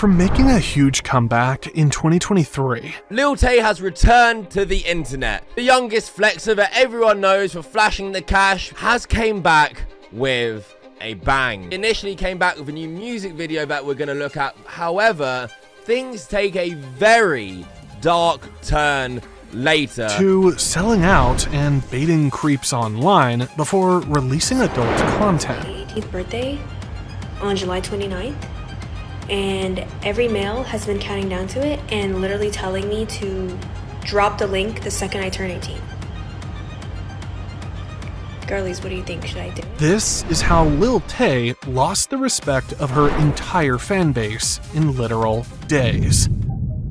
from making a huge comeback in 2023. Lil Tay has returned to the internet. The youngest flexer that everyone knows for flashing the cash has came back with a bang. Initially came back with a new music video that we're going to look at. However, things take a very dark turn later. To selling out and baiting creeps online before releasing adult content. My 18th birthday on July 29th, and every mail has been counting down to it and literally telling me to drop the link the second I turn 18. Girlies, what do you think? Should I do? This is how Lil Tay lost the respect of her entire fan base in literal days.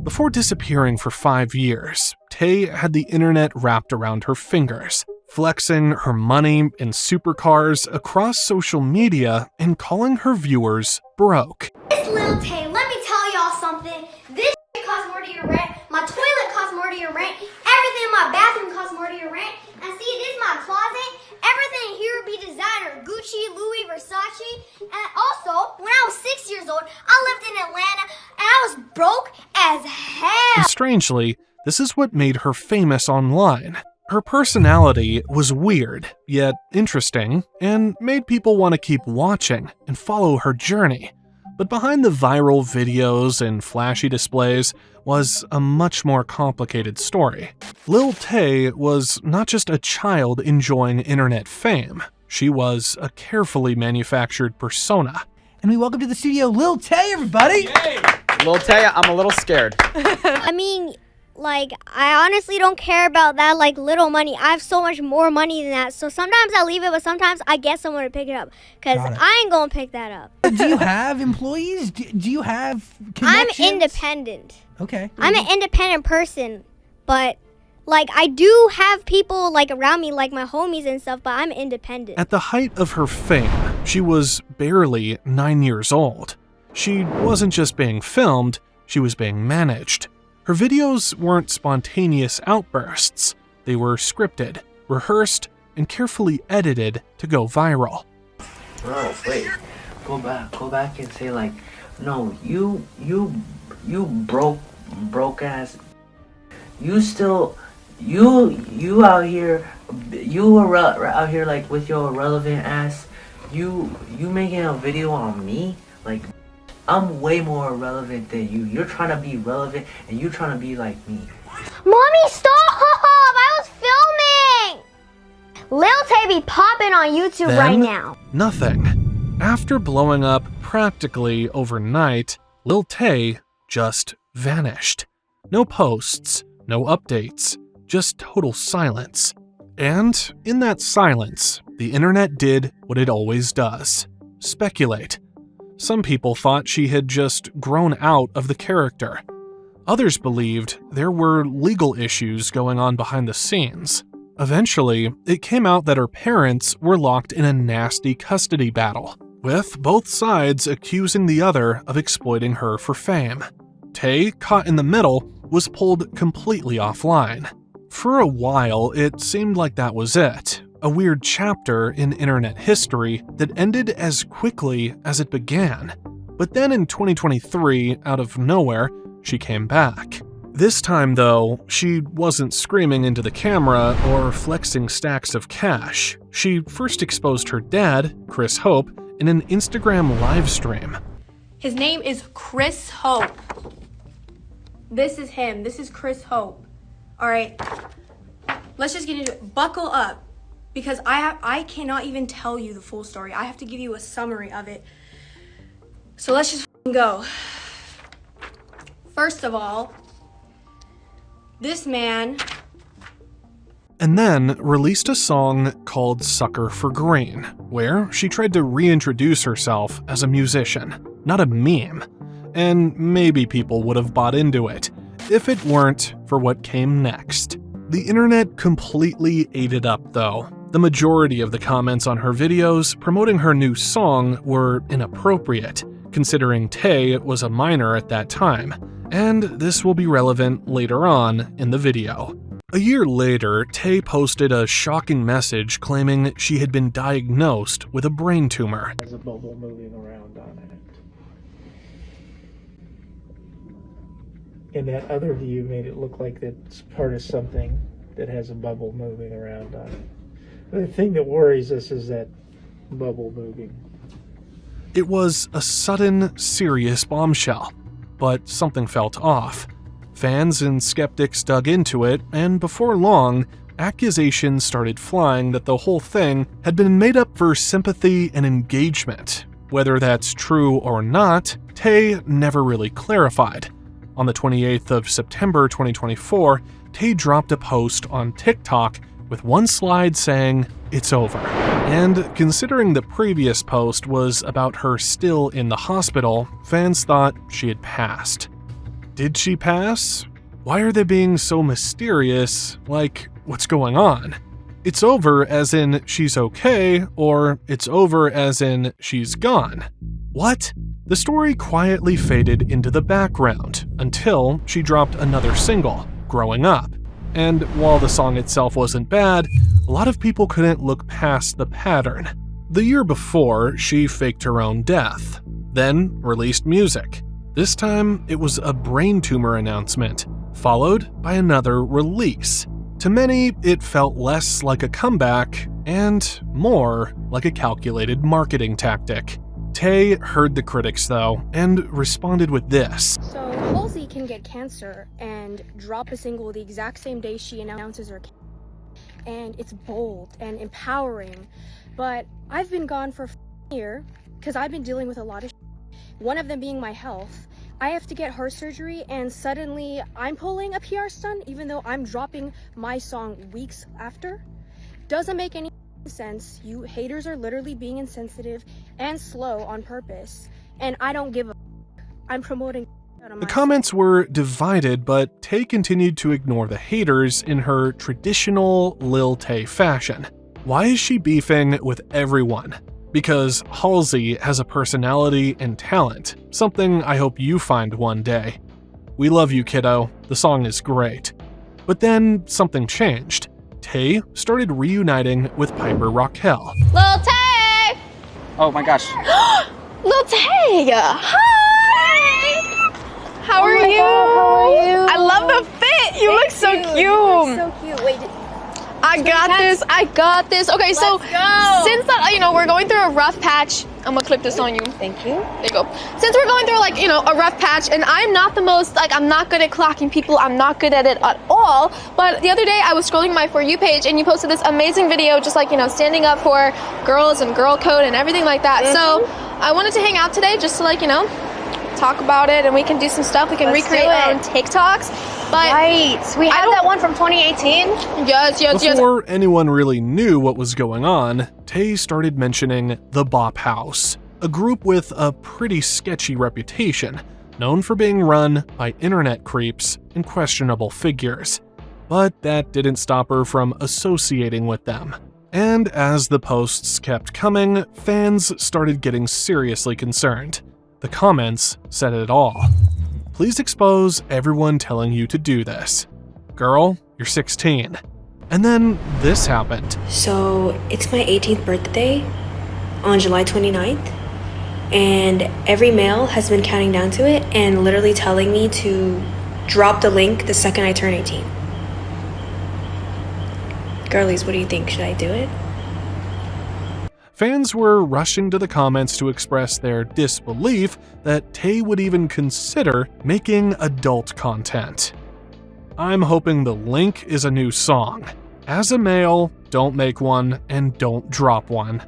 Before disappearing for 5 years, Tay had the internet wrapped around her fingers, flexing her money and supercars across social media and calling her viewers broke. It's Lil Tay. Let me tell y'all something. This costs more to your rent. My toilet costs more to your rent. Everything in my bathroom costs more to your rent. And see, this is my closet. Everything here be designer. Gucci, Louis, Versace. And also, when I was 6 years old, I lived in Atlanta and I was broke as hell. And strangely, this is what made her famous online. Her personality was weird, yet interesting, and made people want to keep watching and follow her journey. But behind the viral videos and flashy displays was a much more complicated story. Lil Tay was not just a child enjoying internet fame. She was a carefully manufactured persona. And we welcome to the studio Lil Tay, everybody! Yay! Lil Tay, I'm a little scared. I mean, like, I honestly don't care about that, like, little money. I have so much more money than that. So sometimes I leave it, but sometimes I get someone to pick it up. Because I ain't gonna pick that up. Do you have employees? Do you have connections? I'm independent. Okay. I'm an independent person. But, like, I do have people, like, around me, like my homies and stuff, but I'm independent. At the height of her fame, she was barely 9 years old. She wasn't just being filmed, she was being managed. Her videos weren't spontaneous outbursts. They were scripted, rehearsed, and carefully edited to go viral. Bro, wait. Go back and say like, no, you broke ass. You still, you out here, you were out here like with your irrelevant ass. You making a video on me? Like, I'm way more irrelevant than you. You're trying to be relevant and you're trying to be like me. Mommy, stop! I was filming! Lil Tay be popping on YouTube Then, right now. Nothing. After blowing up practically overnight, Lil Tay just vanished. No posts, no updates, just total silence. And in that silence, the internet did what it always does: speculate. Some people thought she had just grown out of the character. Others believed there were legal issues going on behind the scenes. Eventually, it came out that her parents were locked in a nasty custody battle, with both sides accusing the other of exploiting her for fame. Tay, caught in the middle, was pulled completely offline. For a while, it seemed like that was it. A weird chapter in internet history that ended as quickly as it began. But then in 2023, out of nowhere, she came back. This time, though, she wasn't screaming into the camera or flexing stacks of cash. She first exposed her dad, Chris Hope, in an Instagram livestream. His name is Chris Hope. This is him. This is Chris Hope. All right, let's just get into it. Buckle up. Because I cannot even tell you the full story. I have to give you a summary of it. So let's just go. First of all, this man... And then released a song called Sucker for Green, where she tried to reintroduce herself as a musician, not a meme. And maybe people would have bought into it, if it weren't for what came next. The internet completely ate it up, though. The majority of the comments on her videos promoting her new song were inappropriate, considering Tay was a minor at that time, and this will be relevant later on in the video. A year later, Tay posted a shocking message claiming she had been diagnosed with a brain tumor. There's a bubble moving around on it. And that other view made it look like it's part of something that has a bubble moving around on it. The thing that worries us is that bubble moving. It was a sudden, serious bombshell, but something felt off. Fans and skeptics dug into it, and before long, accusations started flying that the whole thing had been made up for sympathy and engagement. Whether that's true or not, Tay never really clarified. On the 28th of September 2024, Tay dropped a post on TikTok with one slide saying, "It's over." And considering the previous post was about her still in the hospital, fans thought she had passed. Did she pass? Why are they being so mysterious? Like, what's going on? It's over as in she's okay, or it's over as in she's gone? What? The story quietly faded into the background until she dropped another single, Growing Up. And while the song itself wasn't bad, a lot of people couldn't look past the pattern. The year before, she faked her own death, then released music. This time, it was a brain tumor announcement, followed by another release. To many, it felt less like a comeback and more like a calculated marketing tactic. Tay heard the critics though, and responded with this. So Halsey can get cancer and drop a single the exact same day she announces her cancer. And it's bold and empowering. But I've been gone for a year because I've been dealing with a lot of one of them being my health. I have to get heart surgery and suddenly I'm pulling a PR stunt even though I'm dropping my song weeks after. Doesn't make any sense. You haters are literally being insensitive and slow on purpose. And I don't give a I'm promoting The comments were divided, but Tay continued to ignore the haters in her traditional Lil Tay fashion. Why is she beefing with everyone? Because Halsey has a personality and talent, something I hope you find one day. We love you, kiddo. The song is great. But then something changed. Tay started reuniting with Piper Raquel. Lil Tay! Oh my gosh. Lil Tay! Hi! How are you? God, how are you? I love the fit! You look so cute! You look so cute. Wait, I got this. Okay, so since that, we're going through a rough patch, I'm gonna clip this on you. thank you. There you go. Since we're going through a rough patch, and I'm not the most, I'm not good at clocking people, I'm not good at it at all, but the other day I was scrolling my For You page and you posted this amazing video just standing up for girls and girl code and everything like that. So I wanted to hang out today just to talk about it and we can do some stuff. We can recreate our own TikToks. But Right. We had that one from 2018. Yes. Before anyone really knew what was going on, Tay started mentioning the Bop House, a group with a pretty sketchy reputation, known for being run by internet creeps and questionable figures. But that didn't stop her from associating with them. And as the posts kept coming, fans started getting seriously concerned. The comments said it all. Please expose everyone telling you to do this. Girl, you're 16. And then this happened. So it's my 18th birthday on July 29th, and every mail has been counting down to it and literally telling me to drop the link the second I turn 18. Girlies, what do you think? Should I do it? Fans were rushing to the comments to express their disbelief that Tay would even consider making adult content. I'm hoping the link is a new song. As a male, don't make one and don't drop one.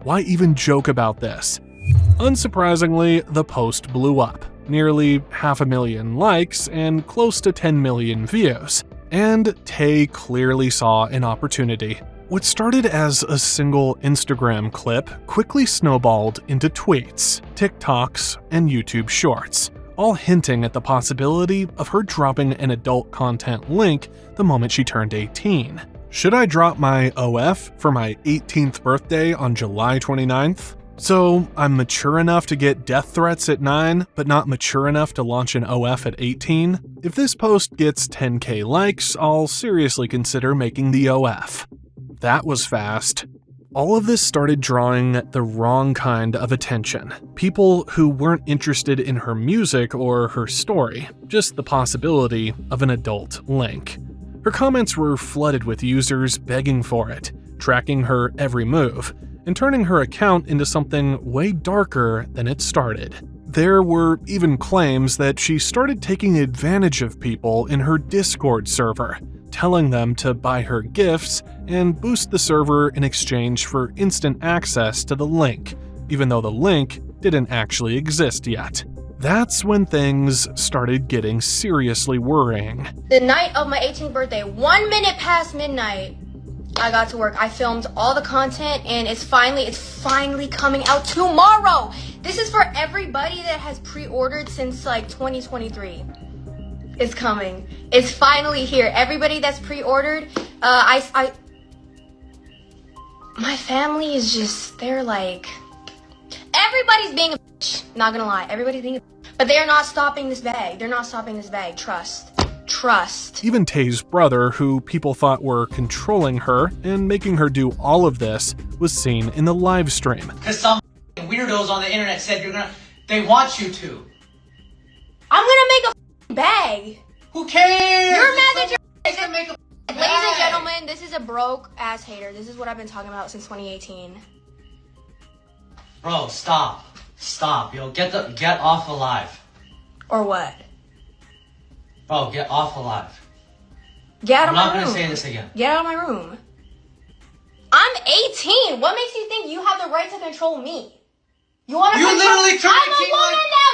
Why even joke about this? Unsurprisingly, the post blew up, nearly 500,000 likes and close to 10 million views, and Tay clearly saw an opportunity. What started as a single Instagram clip quickly snowballed into tweets, TikToks, and YouTube Shorts, all hinting at the possibility of her dropping an adult content link the moment she turned 18. Should I drop my OF for my 18th birthday on July 29th? So I'm mature enough to get death threats at 9, but not mature enough to launch an OF at 18? If this post gets 10k likes, I'll seriously consider making the OF. That was fast. All of this started drawing the wrong kind of attention. People who weren't interested in her music or her story, just the possibility of an adult link. Her comments were flooded with users begging for it, tracking her every move, and turning her account into something way darker than it started. There were even claims that she started taking advantage of people in her Discord server, telling them to buy her gifts and boost the server in exchange for instant access to the link, even though the link didn't actually exist yet. That's when things started getting seriously worrying. The night of my 18th birthday, 1 minute past midnight, I got to work. I filmed all the content and it's finally coming out tomorrow. This is for everybody that has pre-ordered since like 2023. It's coming. It's finally here. Everybody that's pre-ordered, my family is just, they're like, everybody's being a bitch. Not gonna lie, everybody's being a bitch. But they are not stopping this bag. They're not stopping this bag. Trust. Even Tay's brother, who people thought were controlling her and making her do all of this, was seen in the live stream. Because some weirdos on the internet said they want you to. I'm gonna make a bag. Who cares? You're mad that you're gonna make a bag. Ladies and gentlemen, this is a broke ass hater. This is what I've been talking about since 2018. Bro, stop. Yo, get off alive. Or what? Bro, get off alive. Get out of my room. I'm not gonna say this again. Get out of my room. I'm 18. What makes you think you have the right to control me? You literally turned 18 I'm a woman now.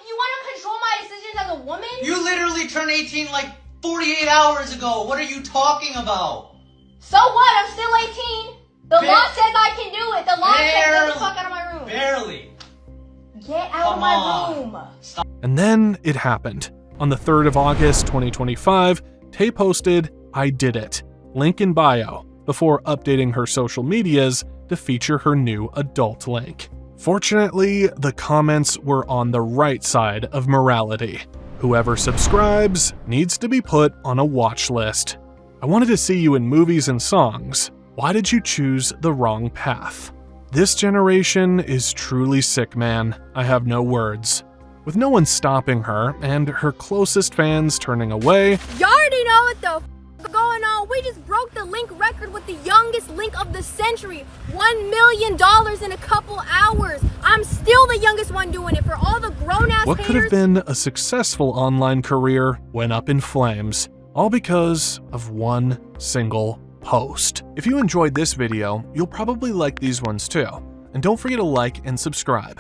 You want to control my decisions as a woman? You literally turned 18 like 48 hours ago. What are you talking about? So what? I'm still 18. The law says I can do it. The law says get the fuck out of my room. Barely. Get out of my room. Stop. And then it happened. On the 3rd of August, 2025, Tay posted, "I did it," link in bio, before updating her social medias to feature her new adult link. Fortunately, the comments were on the right side of morality. Whoever subscribes needs to be put on a watch list. I wanted to see you in movies and songs. Why did you choose the wrong path? This generation is truly sick, man. I have no words. With no one stopping her and her closest fans turning away, You already know what the f going on. We just broke the link record with the youngest link of the century. $1 million in a couple hours. I'm still the youngest one doing it. For all the grown-ass what could have been a successful online career went up in flames, all because of one single post. If you enjoyed this video, you'll probably like these ones too. And don't forget to like and subscribe.